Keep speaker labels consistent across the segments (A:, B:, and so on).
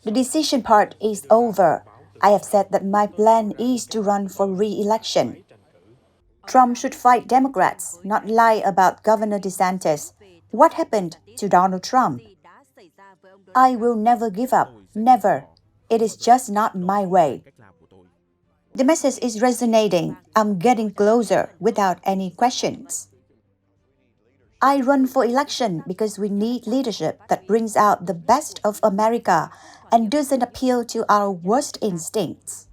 A: The decision part is over. I have said that my plan is to run for re-election. Trump should fight Democrats, not lie about Governor DeSantis. What happened to Donald Trump? I will never give up. Never. It is just not my way. The message is resonating. I'm getting closer without any questions. I run for election because we need leadership that brings out the best of America and doesn't appeal to our worst instincts.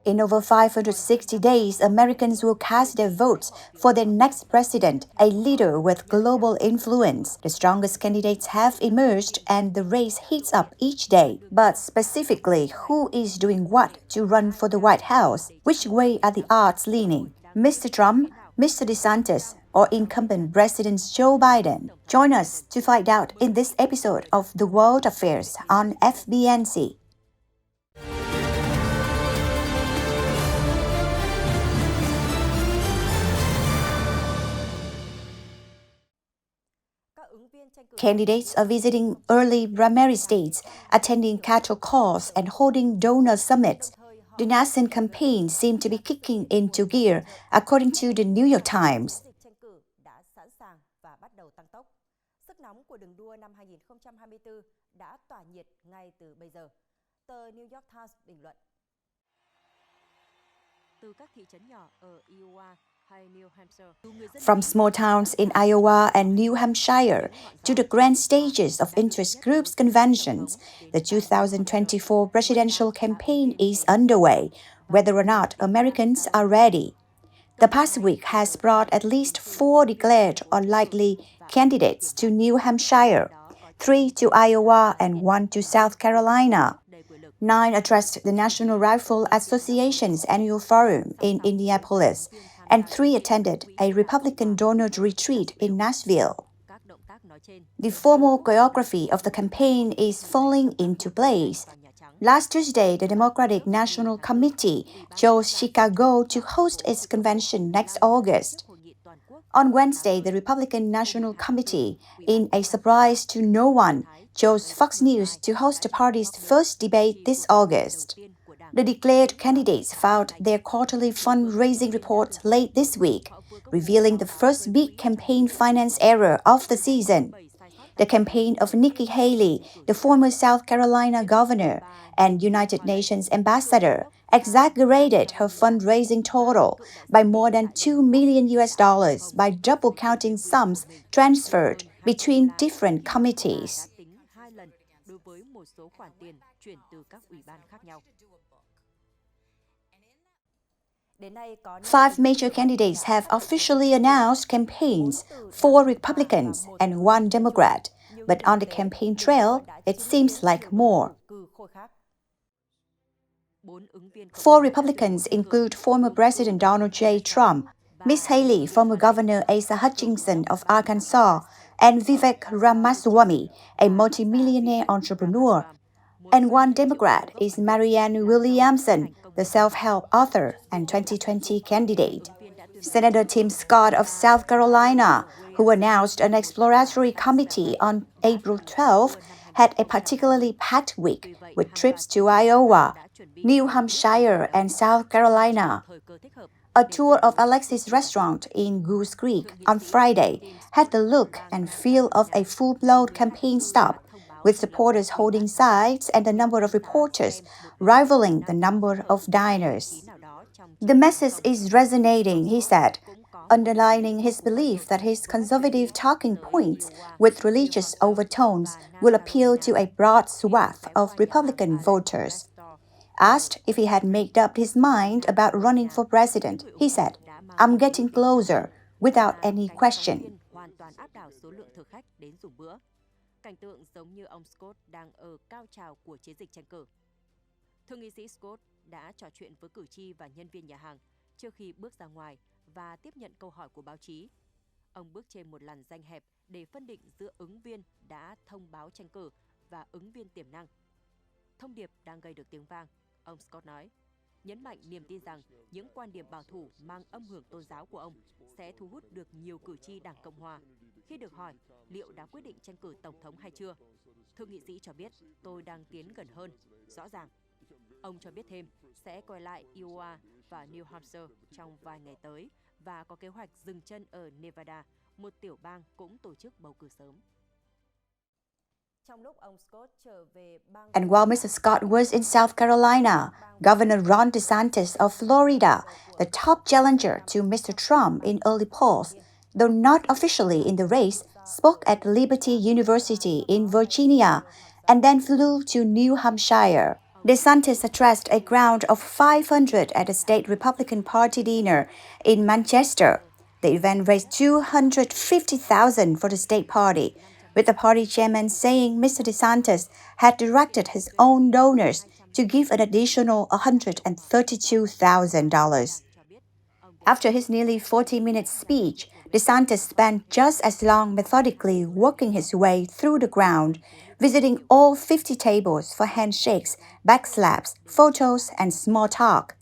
A: In over 560 days, Americans will cast their votes for their next president, a leader with global influence. The strongest candidates have emerged and the race heats up each day. But specifically, who is doing what to run for the White House? Which way are the odds leaning? Mr. Trump, Mr. DeSantis, or incumbent President Joe Biden? Join us to find out in this episode of The World Affairs on FBNC. Candidates are visiting early primary states, attending cattle calls, and holding donor summits. The nascent campaign seemed to be kicking into gear, according to the New York Times.
B: Sức nóng của đường đua năm 2024 đã tỏa nhiệt ngay từ bây giờ. Tờ New York Times bình luận. Từ các thị trấn nhỏ ở Iowa hay New Hampshire,
A: From small towns in Iowa and New Hampshire to the grand stages of interest groups conventions, the 2024 presidential campaign is underway, whether or not Americans are ready. The past week has brought at least 4 declared or likely candidates to New Hampshire, 3 to Iowa, and 1 to South Carolina. 9 addressed the National Rifle Association's annual forum in Indianapolis, and 3 attended a Republican donor retreat in Nashville. The formal choreography of the campaign is falling into place. Last Tuesday, the Democratic National Committee chose Chicago to host its convention next August. On Wednesday, the Republican National Committee, in a surprise to no one, chose Fox News to host the party's first debate this August. The declared candidates filed their quarterly fundraising report late this week, revealing the first big campaign finance error of the season. The campaign of Nikki Haley, the former South Carolina governor and United Nations ambassador, exaggerated her fundraising total by more than $2 million by double counting sums transferred between different committees. 5 major candidates have officially announced campaigns, 4 Republicans and 1 Democrat. But on the campaign trail, it seems like more. 4 Republicans include former President Donald J. Trump, Miss Haley, former Governor Asa Hutchinson of Arkansas, and Vivek Ramaswamy, a multimillionaire entrepreneur. And 1 Democrat is Marianne Williamson, the self-help author and 2020 candidate. Senator Tim Scott of South Carolina, who announced an exploratory committee on April 12, had a particularly packed week with trips to Iowa, New Hampshire, and South Carolina. A tour of Alexis restaurant in Goose Creek on Friday had the look and feel of a full-blown campaign stop, with supporters holding sides and the number of reporters rivaling the number of diners. The message is resonating, he said, underlining his belief that his conservative talking points with religious overtones will appeal to a broad swath of Republican voters. Asked if he had made up his mind about running for president, he said, "I'm getting closer without any question."
B: Cảnh tượng giống như ông Scott đang ở cao trào của chiến dịch tranh cử. Thượng nghị sĩ Scott đã trò chuyện với cử tri và nhân viên nhà hàng trước khi bước ra ngoài và tiếp nhận câu hỏi của báo chí. Ông bước trên một làn danh hẹp để phân định giữa ứng viên đã thông báo tranh cử và ứng viên tiềm năng. Thông điệp đang gây được tiếng vang, ông Scott nói, nhấn mạnh niềm tin rằng những quan điểm bảo thủ mang âm hưởng tôn giáo của ông sẽ thu hút được nhiều cử tri Đảng Cộng hòa. Khi được hỏi liệu đã quyết định tranh cử tổng thống hay chưa, thượng nghị sĩ cho biết tôi đang tiến gần hơn, rõ ràng. Ông cho biết thêm sẽ quay lại Iowa và New Hampshire trong vài ngày tới và có kế hoạch dừng chân ở Nevada, một tiểu bang cũng tổ chức bầu cử sớm. Trong lúc ông Scott trở về bang...
A: And while Mr. Scott was in South Carolina, Governor Ron DeSantis of Florida, the top challenger to Mr. Trump in early polls, though not officially in the race, spoke at Liberty University in Virginia and then flew to New Hampshire. DeSantis addressed a crowd of 500 at a state Republican Party dinner in Manchester. The event raised $250,000 for the state party, with the party chairman saying Mr. DeSantis had directed his own donors to give an additional $132,000. After his nearly 40-minute speech, DeSantis spent just as long methodically working his way through the crowd, visiting all 50 tables for handshakes, backslaps, photos, and small talk.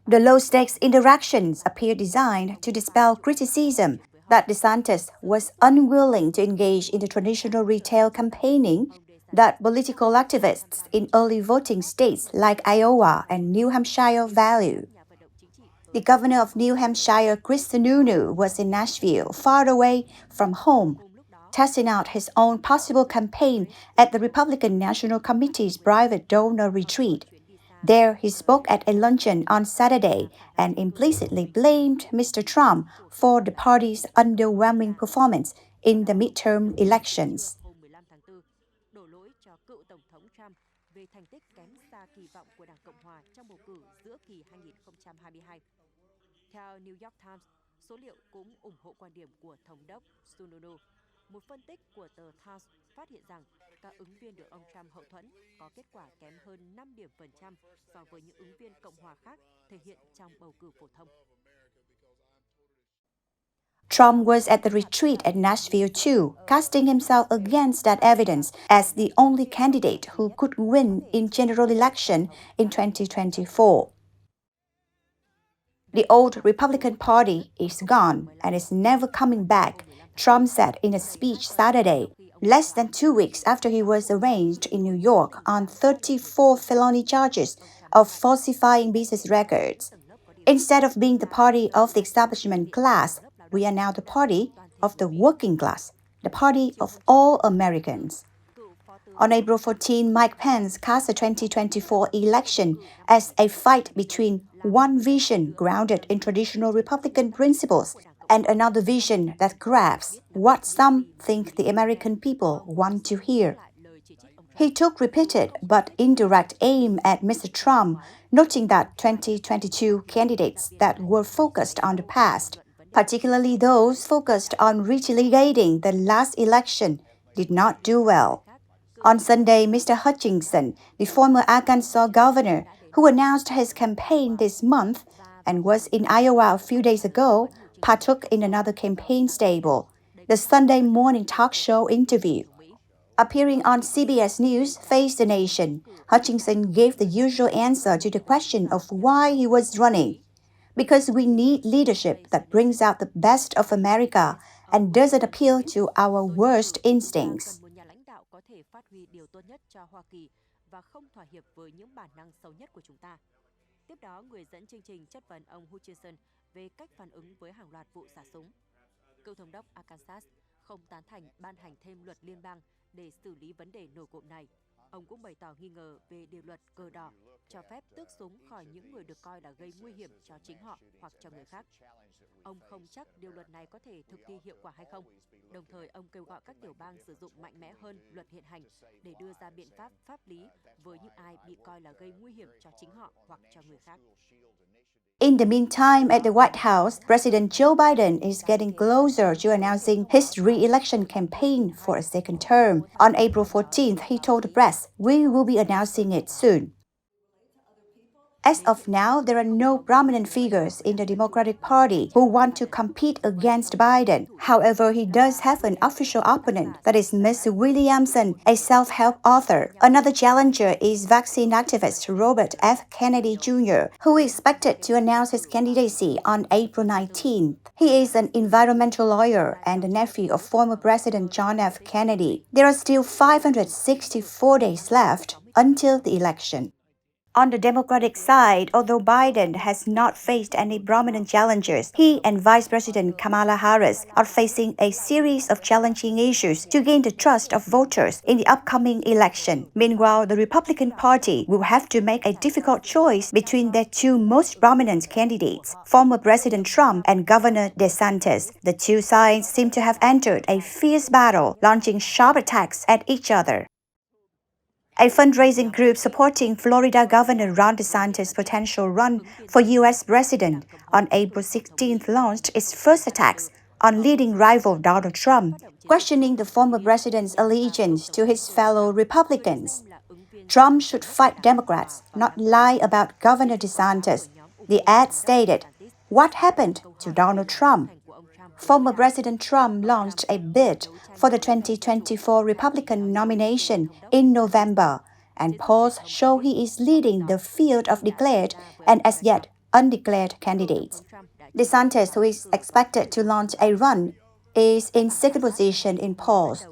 A: The low-stakes interactions appear designed to dispel criticism that DeSantis was unwilling to engage in the traditional retail campaigning that political activists in early voting states like Iowa and New Hampshire value. The governor of New Hampshire, Chris Sununu, was in Nashville, far away from home, testing out his own possible campaign at the Republican National Committee's private donor retreat. There, he spoke at a luncheon on Saturday and implicitly blamed Mr. Trump for the party's underwhelming performance in the midterm elections.
B: Về thành tích kém xa kỳ vọng của Đảng Cộng hòa trong bầu cử giữa kỳ 2022. Theo New York Times, số liệu cũng ủng hộ quan điểm của Thống đốc Sununu. Một phân tích của tờ Times phát hiện rằng các ứng viên được ông Trump hậu thuẫn có kết quả kém hơn 5 điểm phần trăm so với những ứng viên Cộng hòa khác thể hiện trong bầu cử phổ thông.
A: Trump was at the retreat at Nashville too, casting himself against that evidence as the only candidate who could win in general election in 2024. The old Republican Party is gone and is never coming back, Trump said in a speech Saturday, less than 2 weeks after he was arraigned in New York on 34 felony charges of falsifying business records. Instead of being the party of the establishment class, we are now the party of the working class, the party of all Americans. On April 14, Mike Pence cast the 2024 election as a fight between one vision grounded in traditional Republican principles and another vision that grabs what some think the American people want to hear. He took repeated but indirect aim at Mr. Trump, noting that 2022 candidates that were focused on the past, particularly those focused on relitigating the last election, did not do well. On Sunday, Mr. Hutchinson, the former Arkansas governor, who announced his campaign this month and was in Iowa a few days ago, partook in another campaign stable, the Sunday morning talk show interview. Appearing on CBS News' Face the Nation, Hutchinson gave the usual answer to the question of why he was running. Because we need leadership that brings out the best of America and doesn't appeal to our worst instincts.
B: Tiếp đó, người dẫn chương trình chất vấn ông Hutchinson về cách phản ứng với hàng loạt vụ xả súng. Cựu thống đốc Arkansas không tán thành ban hành thêm luật liên bang để xử lý vấn đề nổi cộm này. Ông cũng bày tỏ nghi ngờ về điều luật cờ đỏ cho phép tước súng khỏi những người được coi là gây nguy hiểm cho chính họ hoặc cho người khác. Ông không chắc điều luật này có thể thực thi hiệu quả hay không. Đồng thời, ông kêu gọi các tiểu bang sử dụng mạnh mẽ hơn luật hiện hành để đưa ra biện pháp pháp lý với những ai bị coi là gây nguy hiểm cho chính họ hoặc cho người khác.
A: In the meantime, at the White House, President Joe Biden is getting closer to announcing his re-election campaign for a second term. On April 14th, he told the press, "We will be announcing it soon." As of now, there are no prominent figures in the Democratic Party who want to compete against Biden. However, he does have an official opponent, that is Ms. Williamson, a self-help author. Another challenger is vaccine activist Robert F. Kennedy Jr., who is expected to announce his candidacy on April 19th. He is an environmental lawyer and the nephew of former President John F. Kennedy. There are still 564 days left until the election. On the Democratic side, although Biden has not faced any prominent challengers, he and Vice President Kamala Harris are facing a series of challenging issues to gain the trust of voters in the upcoming election. Meanwhile, the Republican Party will have to make a difficult choice between their two most prominent candidates, former President Trump and Governor DeSantis. The two sides seem to have entered a fierce battle, launching sharp attacks at each other. A fundraising group supporting Florida Governor Ron DeSantis' potential run for U.S. president on April 16th launched its first attacks on leading rival Donald Trump, questioning the former president's allegiance to his fellow Republicans. Trump should fight Democrats, not lie about Governor DeSantis. The ad stated, "What happened to Donald Trump?" Former President Trump launched a bid for the 2024 Republican nomination in November, and polls show he is leading the field of declared and as yet undeclared candidates. DeSantis, who is expected to launch a run, is in second position in polls.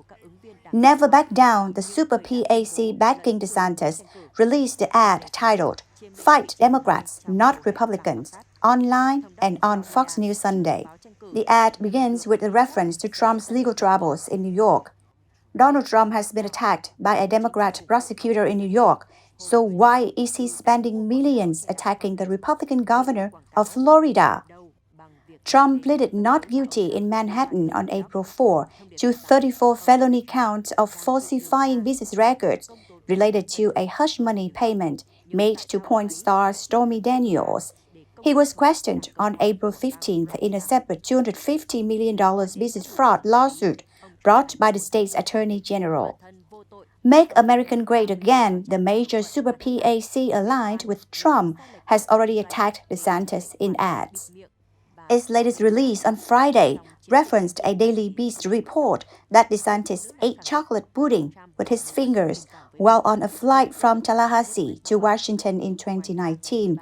A: Never Back Down, the Super PAC backing DeSantis, released the ad titled, "Fight Democrats, Not Republicans," online and on Fox News Sunday. The ad begins with a reference to Trump's legal troubles in New York. Donald Trump has been attacked by a Democrat prosecutor in New York, so why is he spending millions attacking the Republican governor of Florida? Trump pleaded not guilty in Manhattan on April 4 to 34 felony counts of falsifying business records related to a hush money payment made to porn star Stormy Daniels. He was questioned on April 15th in a separate $250 million business fraud lawsuit brought by the state's attorney general. Make America Great Again, the major Super PAC aligned with Trump, has already attacked DeSantis in ads. Its latest release on Friday referenced a Daily Beast report that DeSantis ate chocolate pudding with his fingers while on a flight from Tallahassee to Washington in 2019.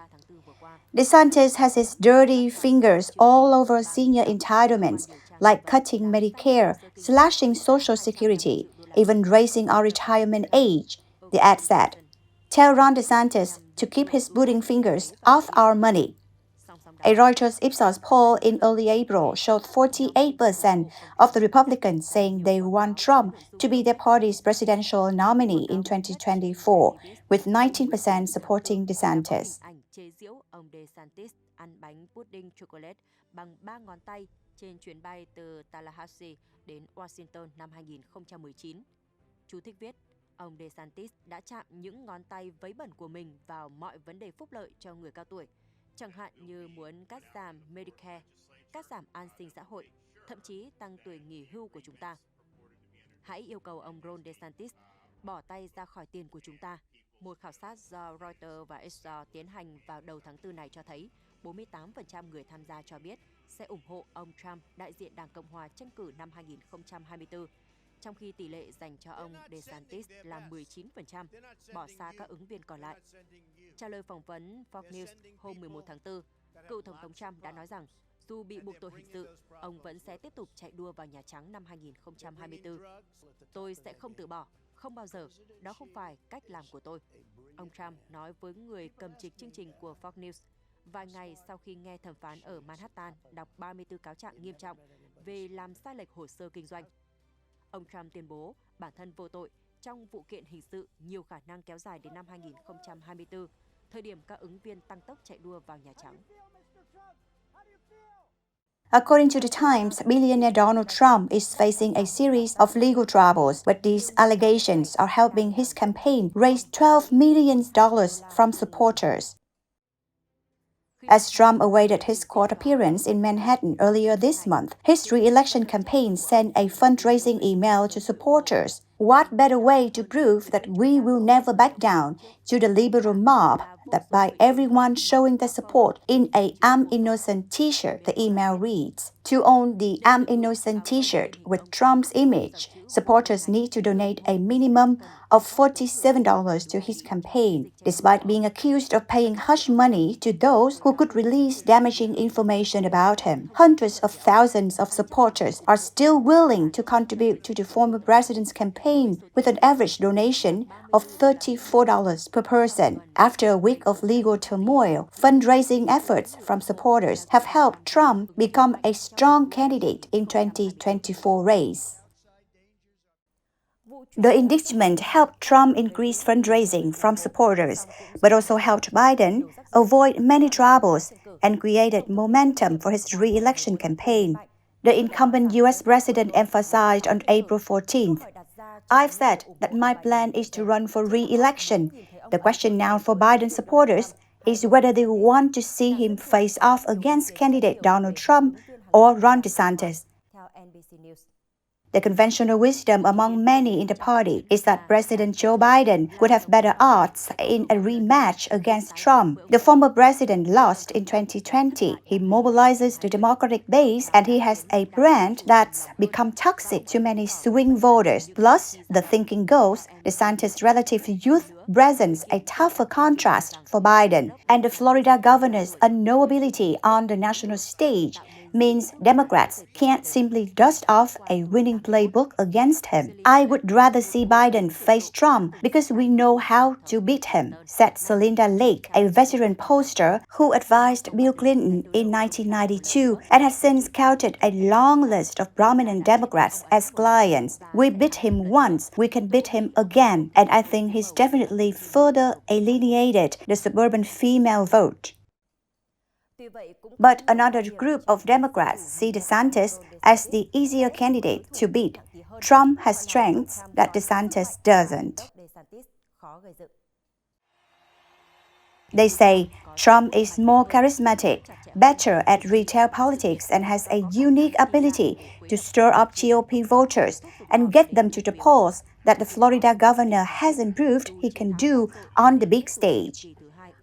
A: DeSantis has his dirty fingers all over senior entitlements, like cutting Medicare, slashing Social Security, even raising our retirement age, the ad said. Tell Ron DeSantis to keep his pudding fingers off our money. A Reuters Ipsos poll in early April showed 48% of the Republicans saying they want Trump to be their party's presidential nominee in 2024, with 19% supporting DeSantis.
B: Chế giễu ông DeSantis ăn bánh pudding chocolate bằng 3 ngón tay trên chuyến bay từ Tallahassee đến Washington năm 2019. Chú thích viết, ông DeSantis đã chạm những ngón tay vấy bẩn của mình vào mọi vấn đề phúc lợi cho người cao tuổi, chẳng hạn như muốn cắt giảm Medicare, cắt giảm an sinh xã hội, thậm chí tăng tuổi nghỉ hưu của chúng ta. Hãy yêu cầu ông Ron DeSantis bỏ tay ra khỏi tiền của chúng ta. Một khảo sát do Reuters và Exor tiến hành vào đầu tháng 4 này cho thấy 48% người tham gia cho biết sẽ ủng hộ ông Trump đại diện Đảng Cộng hòa tranh cử năm 2024, trong khi tỷ lệ dành cho ông DeSantis là 19%, bỏ xa các ứng viên còn lại. Trả lời phỏng vấn Fox News hôm 11 tháng 4, cựu Tổng thống Trump đã nói rằng dù bị buộc tội hình sự, ông vẫn sẽ tiếp tục chạy đua vào Nhà Trắng năm 2024. Tôi sẽ không từ bỏ. Không bao giờ, đó không phải cách làm của tôi. Ông Trump nói với người cầm trịch chương trình của Fox News vài ngày sau khi nghe thẩm phán ở Manhattan đọc 34 cáo trạng nghiêm trọng về làm sai lệch hồ sơ kinh doanh. Ông Trump tuyên bố bản thân vô tội trong vụ kiện hình sự nhiều khả năng kéo dài đến năm 2024, thời điểm các ứng viên tăng tốc chạy đua vào Nhà Trắng.
A: According to the Times, billionaire Donald Trump is facing a series of legal troubles, but these allegations are helping his campaign raise $12 million from supporters. As Trump awaited his court appearance in Manhattan earlier this month, his re-election campaign sent a fundraising email to supporters. What better way to prove that we will never back down to the liberal mob that by everyone showing their support in a "I'm innocent" t-shirt, the email reads. To own the "I'm innocent" t-shirt with Trump's image, supporters need to donate a minimum of $47 to his campaign, despite being accused of paying hush money to those who could release damaging information about him. Hundreds of thousands of supporters are still willing to contribute to the former president's campaign with an average donation of $34 per person. After a week of legal turmoil, fundraising efforts from supporters have helped Trump become a strong candidate in 2024 race. The impeachment helped Trump increase fundraising from supporters, but also helped Biden avoid many troubles and created momentum for his re-election campaign. The incumbent U.S. president emphasized on April 14th, "I've said that my plan is to run for re-election. The question now for Biden supporters is whether they want to see him face off against candidate Donald Trump or Ron DeSantis." The conventional wisdom among many in the party is that President Joe Biden would have better odds in a rematch against Trump. The former president lost in 2020. He mobilizes the Democratic base and he has a brand that's become toxic to many swing voters. Plus, the thinking goes, DeSantis' relative youth presents a tougher contrast for Biden, and the Florida governor's unknowability on the national stage means Democrats can't simply dust off a winning playbook against him. "I would rather see Biden face Trump because we know how to beat him," said Celinda Lake, a veteran pollster who advised Bill Clinton in 1992 and has since counted a long list of prominent Democrats as clients. "We beat him once, we can beat him again, and I think he's definitely further alienated the suburban female vote." But another group of Democrats see DeSantis as the easier candidate to beat. Trump has strengths that DeSantis doesn't. They say Trump is more charismatic, better at retail politics, and has a unique ability to stir up GOP voters and get them to the polls that the Florida governor hasn't proved he can do on the big stage.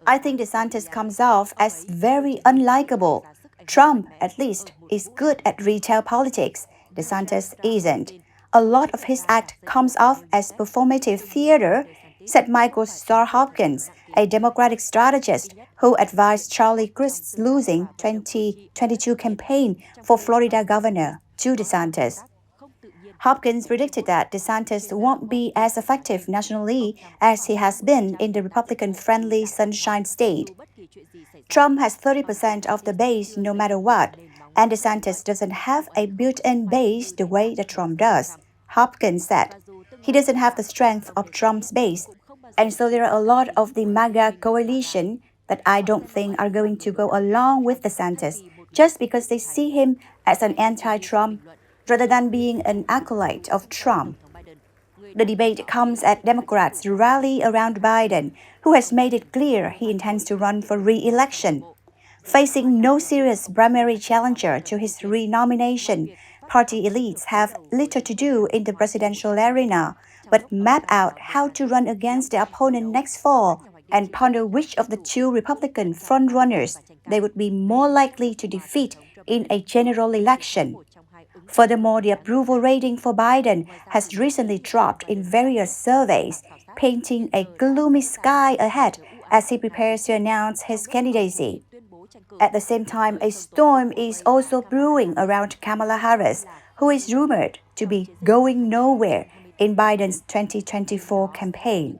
A: I think DeSantis comes off as very unlikable. Trump, at least, is good at retail politics. DeSantis isn't. A lot of his act comes off as performative theater, said Michael Starr Hopkins, a Democratic strategist who advised Charlie Crist's losing 2022 campaign for Florida governor to DeSantis. Hopkins predicted that DeSantis won't be as effective nationally as he has been in the Republican-friendly Sunshine State. Trump has 30% of the base no matter what, and DeSantis doesn't have a built-in base the way that Trump does. Hopkins said, "He doesn't have the strength of Trump's base, and so there are a lot of the MAGA coalition that I don't think are going to go along with DeSantis just because they see him as an anti-Trump rather than being an acolyte of Trump." The debate comes as Democrats rally around Biden, who has made it clear he intends to run for re-election. Facing no serious primary challenger to his re-nomination, party elites have little to do in the presidential arena, but map out how to run against the opponent next fall and ponder which of the two Republican frontrunners they would be more likely to defeat in a general election. Furthermore, the approval rating for Biden has recently dropped in various surveys, painting a gloomy sky ahead as he prepares to announce his candidacy. At the same time, a storm is also brewing around Kamala Harris, who is rumored to be going nowhere in Biden's 2024 campaign.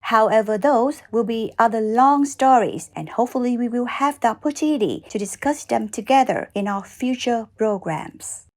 A: However, those will be other long stories, and hopefully we will have the opportunity to discuss them together in our future programs.